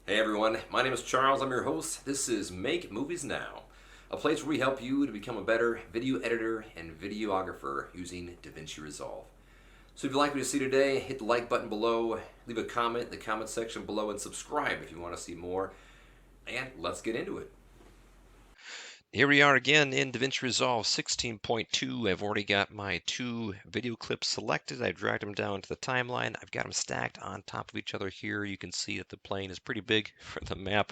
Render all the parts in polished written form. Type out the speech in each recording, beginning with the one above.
Hey everyone, my name is Charles. I'm your host. This is Make Movies Now, a place where we help you to become a better video editor and videographer using Davinci Resolve. So if you like what you see today, hit the like button below, leave a comment in the comment section below, and subscribe if you want to see more. And let's get into it. Here we are again in DaVinci Resolve 16.2. I've already got my two video clips selected. I dragged them down to the timeline. I've got them stacked on top of each other here. You can see that the plane is pretty big for the map.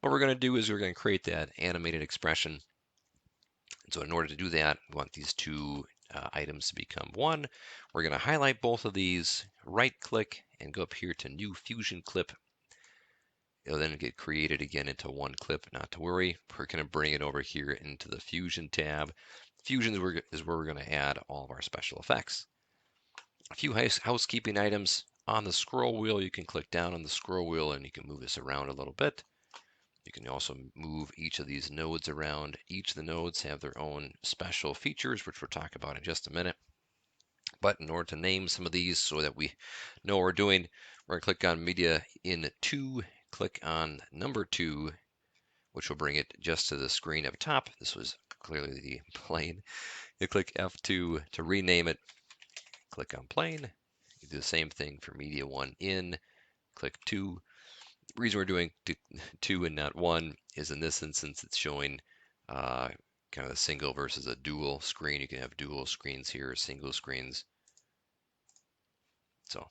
What we're going to do is we're going to create that animated expression. And so in order to do that, we want these two items to become one. We're going to highlight both of these, right click, and go up here to New Fusion Clip. It'll then get created again into one clip, not to worry. We're going to bring it over here into the Fusion tab. Fusion is where we're going to add all of our special effects. A few housekeeping items. On the scroll wheel, you can click down on the scroll wheel and you can move this around a little bit. You can also move each of these nodes around. Each of the nodes have their own special features, which we'll talk about in just a minute. But in order to name some of these so that we know what we're doing, we're going to click on Media in 2, click on number 2, which will bring it just to the screen up top. This was clearly the plane. You click F2 to rename it. Click on plane. You do the same thing for Media 1 in. Click 2. The reason we're doing 2 and not 1 is in this instance it's showing kind of a single versus a dual screen. You can have dual screens here, single screens. So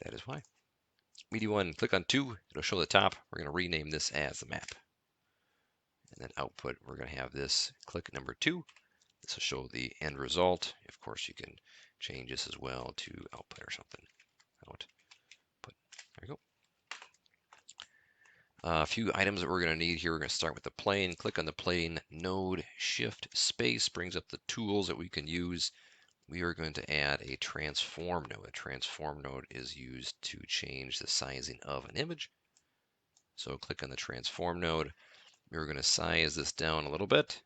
that is why. Media 1, click on 2. It'll show the top. We're going to rename this as the map. And then output, we're going to have this click number 2. This will show the end result. Of course, you can change this as well to output or something. Output. There you go. A few items that we're going to need here. We're going to start with the plane. Click on the plane node, shift space brings up the tools that we can use. We are going to add a transform node. A transform node is used to change the sizing of an image. So click on the transform node. We're going to size this down a little bit.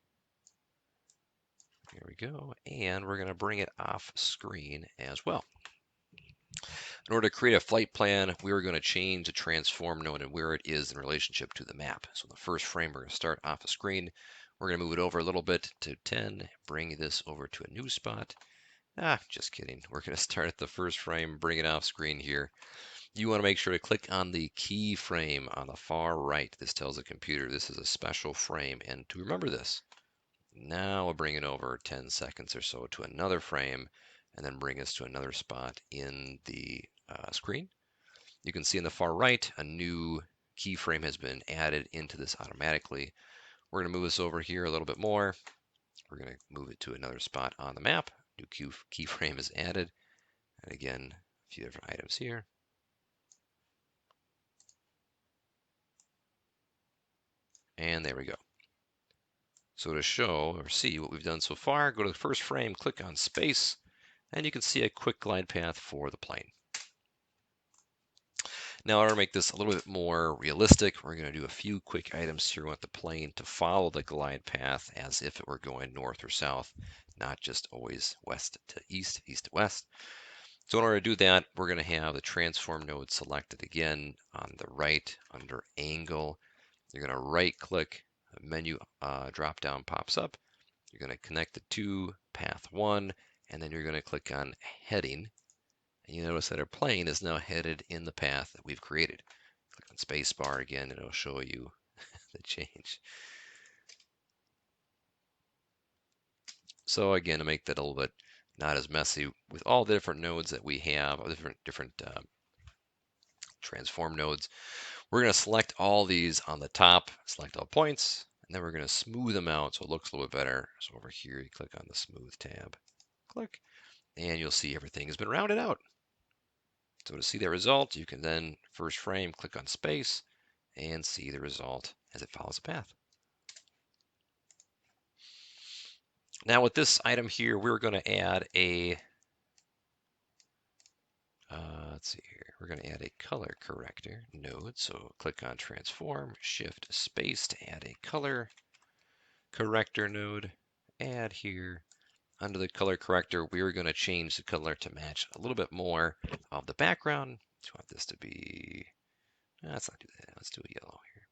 There we go. And we're going to bring it off screen as well. In order to create a flight plan, we are going to change the transform node and where it is in relationship to the map. So the first frame, we're going to start off a screen. We're going to move it over a little bit to 10, bring this over to a new spot. Just kidding. We're going to start at the first frame, bring it off screen here. You want to make sure to click on the keyframe on the far right. This tells the computer this is a special frame. And to remember this, now we'll bring it over 10 seconds or so to another frame and then bring us to another spot in the screen. You can see on the far right, a new keyframe has been added into this automatically. We're going to move this over here a little bit more. We're going to move it to another spot on the map. New keyframe is added. And again, a few different items here. And there we go. So to show or see what we've done so far, go to the first frame, click on space, and you can see a quick glide path for the plane. Now, in order to make this a little bit more realistic, we're going to do a few quick items here. We want the plane to follow the glide path as if it were going north or south, not just always west to east, east to west. So in order to do that, we're going to have the transform node selected again on the right under angle. You're going to right click, a menu drop down pops up. You're going to connect the to path 1, and then you're going to click on heading. And you notice that our plane is now headed in the path that we've created. Click on spacebar again, and it'll show you the change. So again, to make that a little bit not as messy, with all the different nodes that we have, all different transform nodes, we're going to select all these on the top, select all points, and then we're going to smooth them out so it looks a little bit better. So over here, you click on the smooth tab, click, and you'll see everything has been rounded out. So to see the result, you can then first frame, click on space, and see the result as it follows the path. Now with this item here, we're going to add a, let's see here, we're going to add a color corrector node. So click on transform, shift space to add a color corrector node, add here. Under the color corrector, we're going to change the color to match a little bit more of the background. So I want this to be Let's not do that. Let's do a yellow here.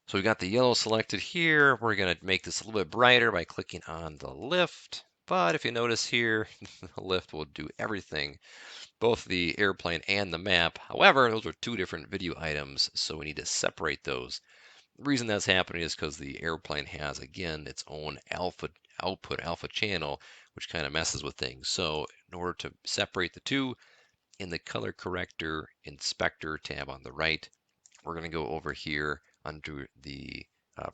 So we've got the yellow selected here. We're going to make this a little bit brighter by clicking on the lift. But if you notice here, the lift will do everything, both the airplane and the map. However, those are two different video items, so we need to separate those. The reason that's happening is because the airplane has, again, its own alpha channel, which kind of messes with things. So in order to separate the two, in the Color Corrector Inspector tab on the right, we're going to go over here under the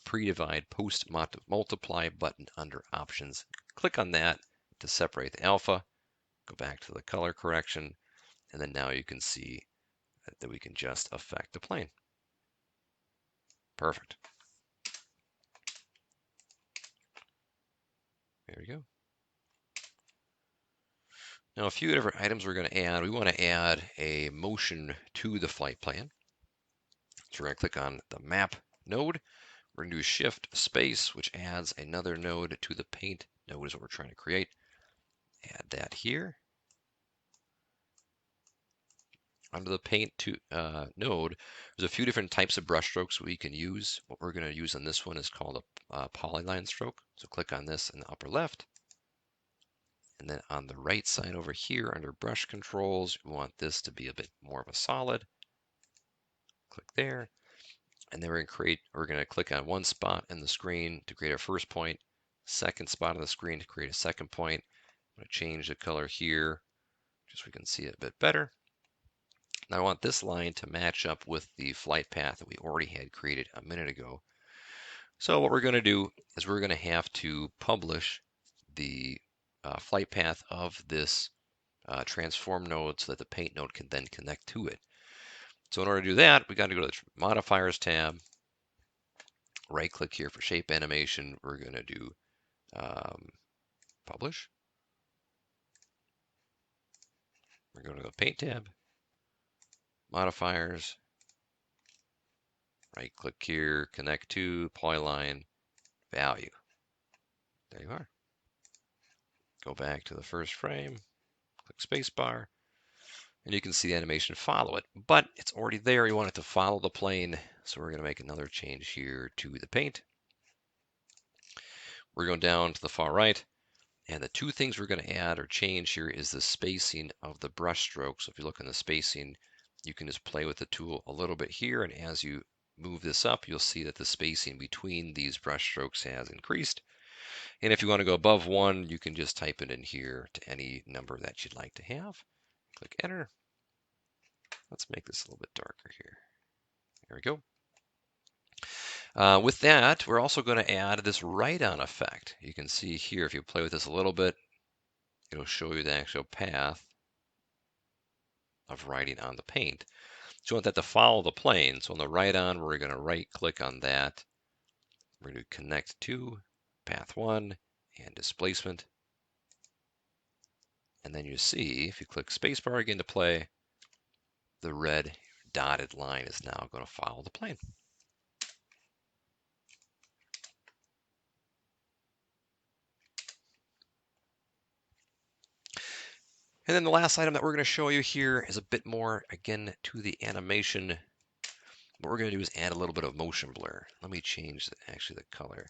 Pre-Divide Post-Multiply button under Options. Click on that to separate the alpha. Go back to the color correction, and then now you can see that we can just affect the plane. Perfect. There we go. Now, a few different items we're going to add. We want to add a motion to the flight plan. So we're going to click on the map node. We're going to do Shift Space, which adds another node to the paint node is what we're trying to create. Add that here. Under the paint node, there's a few different types of brush strokes we can use. What we're going to use on this one is called a polyline stroke. So click on this in the upper left. And then on the right side over here under brush controls, we want this to be a bit more of a solid. Click there. And then we're going to click on one spot in the screen to create our first point, second spot on the screen to create a second point. I'm going to change the color here just so we can see it a bit better. Now I want this line to match up with the flight path that we already had created a minute ago. So what we're going to do is we're going to have to publish the flight path of this transform node so that the paint node can then connect to it. So in order to do that, we got to go to the Modifiers tab, right click here for shape animation. We're going to do publish. We're going to go to the paint tab, Modifiers, right click here, connect to polyline value. There you are. Go back to the first frame, click spacebar, and you can see the animation follow it. But it's already there. You want it to follow the plane. So we're going to make another change here to the paint. We're going down to the far right. And the two things we're going to add or change here is the spacing of the brush stroke. So if you look in the spacing, you can just play with the tool a little bit here. And as you move this up, you'll see that the spacing between these brush strokes has increased. And if you want to go above 1, you can just type it in here to any number that you'd like to have. Click enter. Let's make this a little bit darker here. There we go. With that, we're also going to add this write-on effect. You can see here, if you play with this a little bit, it'll show you the actual path of writing on the paint. So you want that to follow the plane. So on the write-on, we're going to right-click on that. We're going to connect to path 1 and displacement. And then you see, if you click spacebar again to play, the red dotted line is now going to follow the plane. And then the last item that we're going to show you here is a bit more, again, to the animation. What we're going to do is add a little bit of motion blur. Let me change actually the color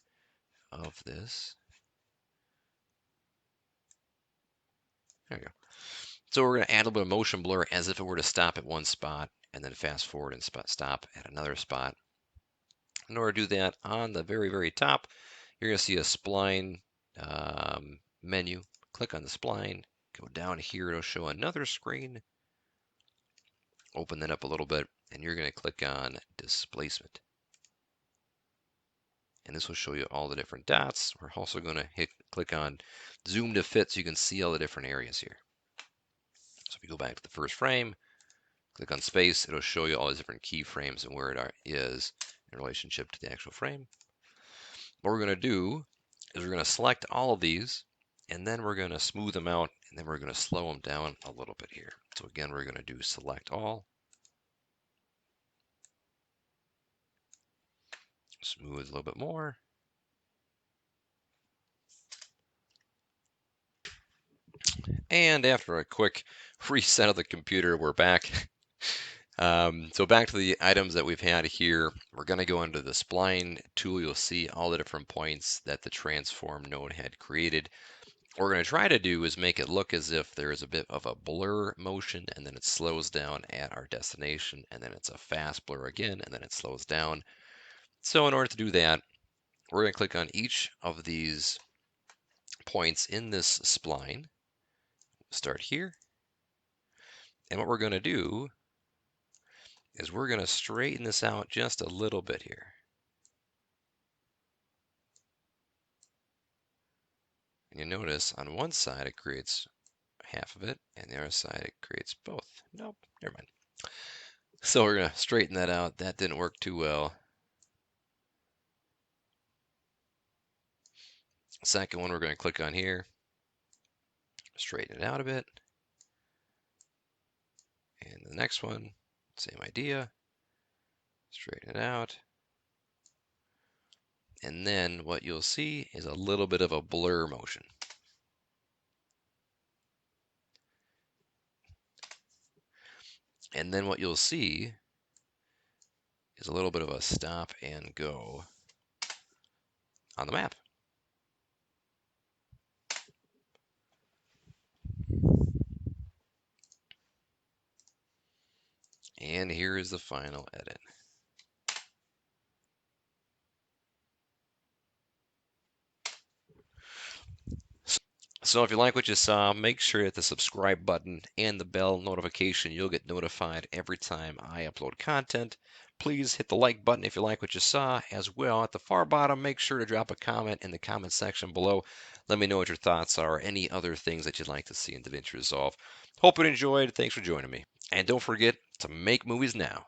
of this. There we go. So we're going to add a little bit of motion blur as if it were to stop at one spot and then fast forward and stop at another spot. In order to do that, on the very, very top, you're going to see a spline menu. Click on the spline, go down here, it'll show another screen. Open that up a little bit, and you're going to click on displacement. And this will show you all the different dots. We're also going to click on zoom to fit so you can see all the different areas here. So if you go back to the first frame, click on space, it'll show you all the different keyframes and where it is in relationship to the actual frame. What we're going to do is we're going to select all of these, and then we're going to smooth them out, and then we're going to slow them down a little bit here. So again, we're going to do select all, smooth a little bit more, and after a quick reset of the computer, we're back. So back to the items that we've had here. We're going to go into the Spline tool. You'll see all the different points that the transform node had created. What we're going to try to do is make it look as if there is a bit of a blur motion, and then it slows down at our destination, and then it's a fast blur again, and then it slows down. So in order to do that, we're going to click on each of these points in this spline. Start here. And what we're going to do is we're going to straighten this out just a little bit here. And you notice on one side it creates half of it, and the other side it creates both. Nope, never mind. So we're going to straighten that out. That didn't work too well. Second one we're going to click on here, straighten it out a bit. And the next one, same idea, straighten it out. And then what you'll see is a little bit of a blur motion. And then what you'll see is a little bit of a stop and go on the map. And here is the final edit. So if you like what you saw, make sure to hit the subscribe button and the bell notification. You'll get notified every time I upload content. Please hit the like button if you like what you saw. As well, at the far bottom, make sure to drop a comment in the comment section below. Let me know what your thoughts are, any other things that you'd like to see in DaVinci Resolve. Hope you enjoyed. Thanks for joining me. And don't forget to make movies now.